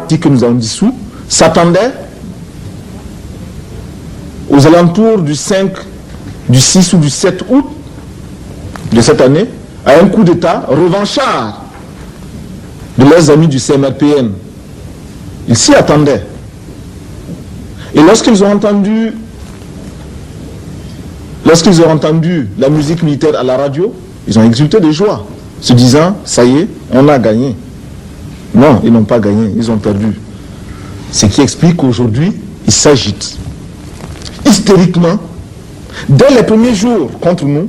parti que nous avons dissous s'attendait aux alentours du 5, du 6 ou du 7 août de cette année à un coup d'État revanchard de leurs amis du CMRPN. Ils s'y attendaient. Et lorsqu'ils ont entendu la musique militaire à la radio, ils ont exulté de joie, se disant, ça y est, on a gagné. Non, ils n'ont pas gagné, ils ont perdu. Ce qui explique qu'aujourd'hui, ils s'agitent. Hystériquement, dès les premiers jours contre nous,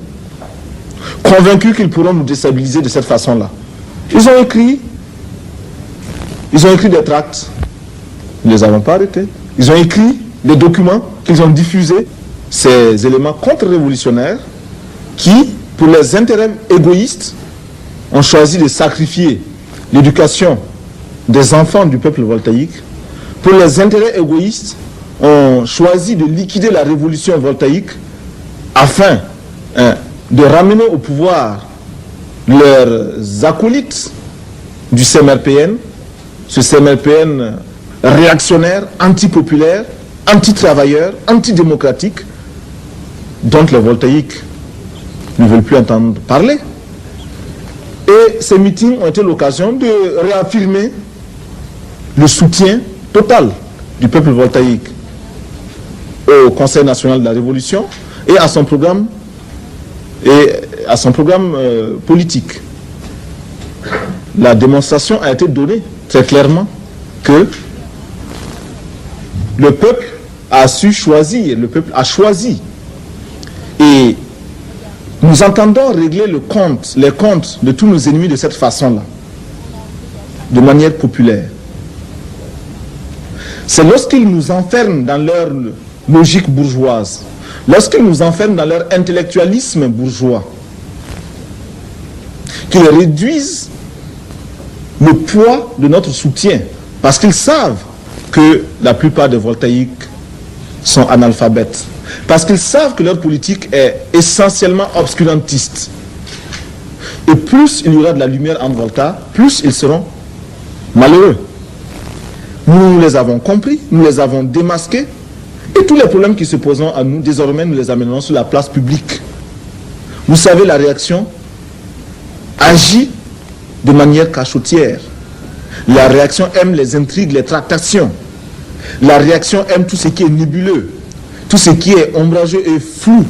convaincus qu'ils pourront nous déstabiliser de cette façon-là. Ils ont écrit des tracts. Nous ne les avons pas arrêtés. Ils ont écrit des documents qu'ils ont diffusés. Ces éléments contre-révolutionnaires qui, pour les intérêts égoïstes, ont choisi de sacrifier l'éducation des enfants du peuple voltaïque. Pour les intérêts égoïstes, ont choisi de liquider la révolution voltaïque afin de ramener au pouvoir leurs acolytes du CMRPN, ce CMRPN réactionnaire, antipopulaire, anti-travailleur, antidémocratique, dont les voltaïques ne veulent plus entendre parler. Et ces meetings ont été l'occasion de réaffirmer le soutien total du peuple voltaïque au Conseil national de la Révolution et à son programme politique. La démonstration a été donnée très clairement que le peuple a su choisir, le peuple a choisi. Et nous entendons régler les comptes de tous nos ennemis de cette façon-là, de manière populaire. C'est lorsqu'ils nous enferment dans leur logique bourgeoise, lorsqu'ils nous enferment dans leur intellectualisme bourgeois, qu'ils réduisent le poids de notre soutien, parce qu'ils savent que la plupart des voltaïques sont analphabètes, parce qu'ils savent que leur politique est essentiellement obscurantiste. Et plus il y aura de la lumière en Volta, plus ils seront malheureux. Nous les avons compris, nous les avons démasqués, et tous les problèmes qui se poseront à nous, désormais nous les amènerons sur la place publique. Vous savez, la réaction agit de manière cachotière. La réaction aime les intrigues, les tractations. La réaction aime tout ce qui est nébuleux, tout ce qui est ombrageux et flou.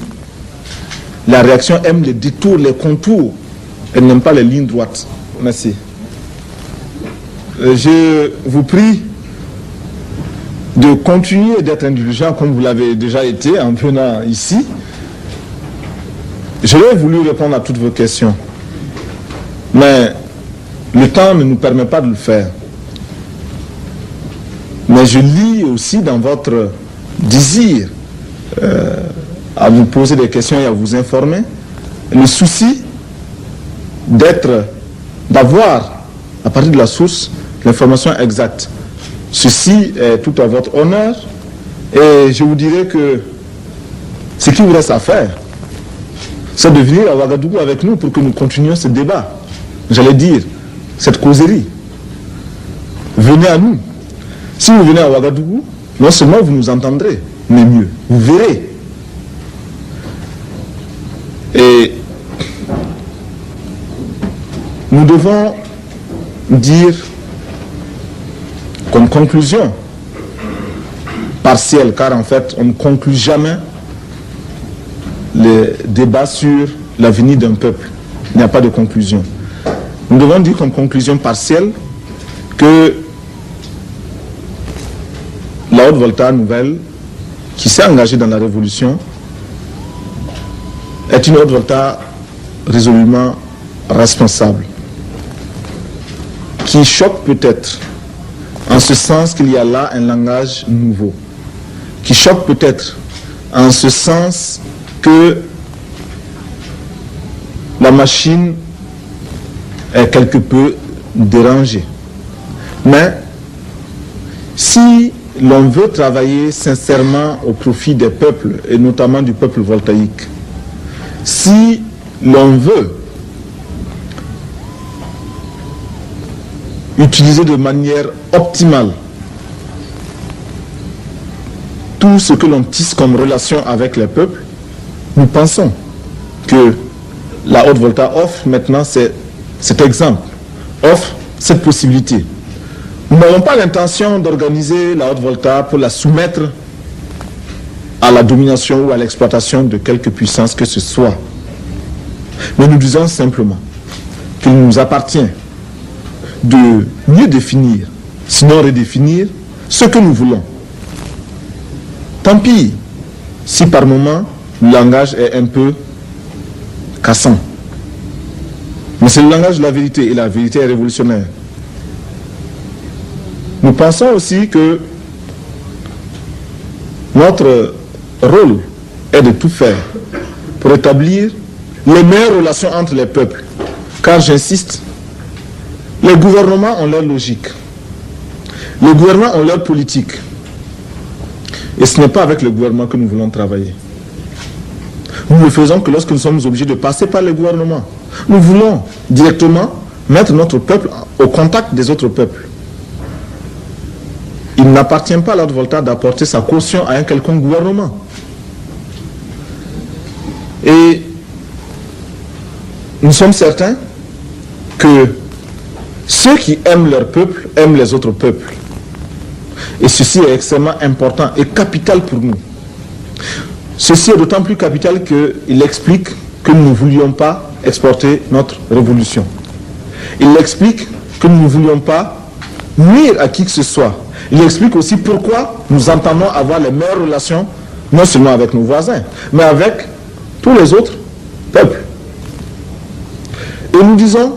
La réaction aime les détours, les contours. Elle n'aime pas les lignes droites. Merci. Je vous prie de continuer d'être indulgent comme vous l'avez déjà été en venant ici. J'aurais voulu répondre à toutes vos questions, mais le temps ne nous permet pas de le faire. Mais je lis aussi dans votre désir à vous poser des questions et à vous informer, le souci d'avoir, à partir de la source, l'information exacte. Ceci est tout à votre honneur, et je vous dirais que ce qui vous reste à faire, c'est de venir à Ouagadougou avec nous pour que nous continuions ce débat. J'allais dire, cette causerie. Venez à nous. Si vous venez à Ouagadougou, non seulement vous nous entendrez, mais mieux, vous verrez. Et nous devons dire comme conclusion partielle, car en fait on ne conclut jamais les débats sur l'avenir d'un peuple. Il n'y a pas de conclusion. Nous devons dire comme conclusion partielle que la Haute-Volta nouvelle, qui s'est engagée dans la révolution, est une Haute-Volta résolument responsable, qui choque peut-être en ce sens qu'il y a là un langage nouveau, qui choque peut-être en ce sens que la machine est quelque peu dérangée. Mais si l'on veut travailler sincèrement au profit des peuples, et notamment du peuple voltaïque, si l'on veut utiliser de manière optimale tout ce que l'on tisse comme relation avec les peuples, nous pensons que la Haute-Volta offre maintenant cet exemple, offre cette possibilité. Nous n'avons pas l'intention d'organiser la Haute-Volta pour la soumettre à la domination ou à l'exploitation de quelque puissance que ce soit. Mais nous disons simplement qu'il nous appartient de mieux définir, sinon redéfinir, ce que nous voulons. Tant pis si par moment le langage est un peu cassant. Mais c'est le langage de la vérité et la vérité est révolutionnaire. Nous pensons aussi que notre rôle est de tout faire pour établir les meilleures relations entre les peuples. Car j'insiste, les gouvernements ont leur logique. Les gouvernements ont leur politique. Et ce n'est pas avec le gouvernement que nous voulons travailler. Nous ne faisons que lorsque nous sommes obligés de passer par le gouvernement. Nous voulons directement mettre notre peuple au contact des autres peuples. Il n'appartient pas à la Haute-Volta d'apporter sa caution à un quelconque gouvernement. Et nous sommes certains que ceux qui aiment leur peuple aiment les autres peuples. Et ceci est extrêmement important et capital pour nous. Ceci est d'autant plus capital qu'il explique que nous ne voulions pas exporter notre révolution. Il explique que nous ne voulions pas nuire à qui que ce soit. Il explique aussi pourquoi nous entendons avoir les meilleures relations, non seulement avec nos voisins, mais avec tous les autres peuples. Et nous disons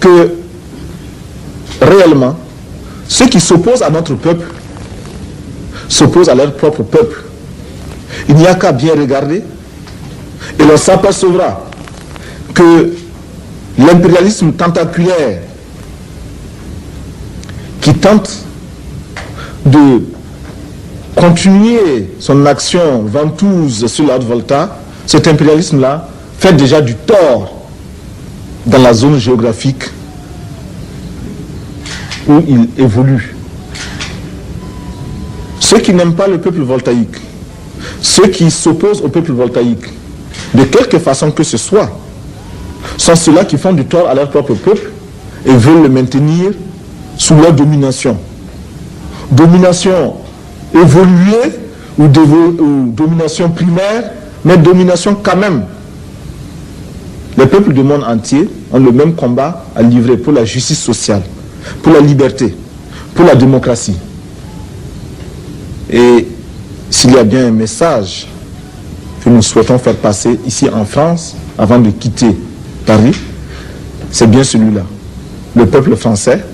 que réellement, ceux qui s'opposent à notre peuple s'opposent à leur propre peuple. Il n'y a qu'à bien regarder et l'on s'apercevra que l'impérialisme tentaculaire qui tente de continuer son action ventouse sur la Haute-Volta, cet impérialisme-là fait déjà du tort dans la zone géographique où il évolue. Ceux qui n'aiment pas le peuple voltaïque, ceux qui s'opposent au peuple voltaïque, de quelque façon que ce soit, sont ceux-là qui font du tort à leur propre peuple et veulent le maintenir sous leur domination. Domination évoluée ou domination primaire, mais domination quand même. Les peuples du monde entier ont le même combat à livrer pour la justice sociale, pour la liberté, pour la démocratie. Et s'il y a bien un message que nous souhaitons faire passer ici en France, avant de quitter Paris, c'est bien celui-là. Le peuple français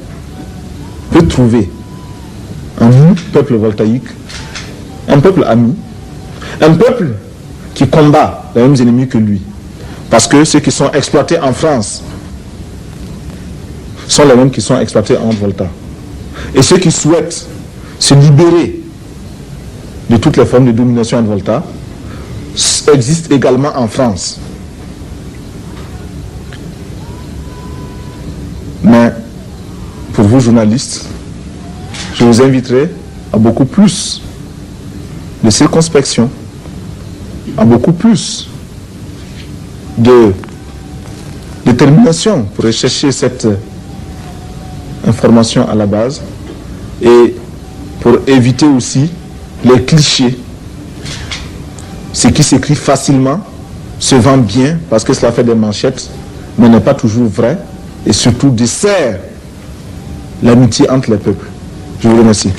peut trouver en nous, peuple voltaïque, un peuple ami, un peuple qui combat les mêmes ennemis que lui. Parce que ceux qui sont exploités en France sont les mêmes qui sont exploités en Volta. Et ceux qui souhaitent se libérer de toutes les formes de domination en Volta existent également en France. Mais pour vous journalistes, je vous inviterai à beaucoup plus de circonspection, à beaucoup plus de détermination pour rechercher cette information à la base et pour éviter aussi les clichés. Ce qui s'écrit facilement se vend bien parce que cela fait des manchettes, mais n'est pas toujours vrai et surtout dessert l'amitié entre les peuples. Je vous remercie.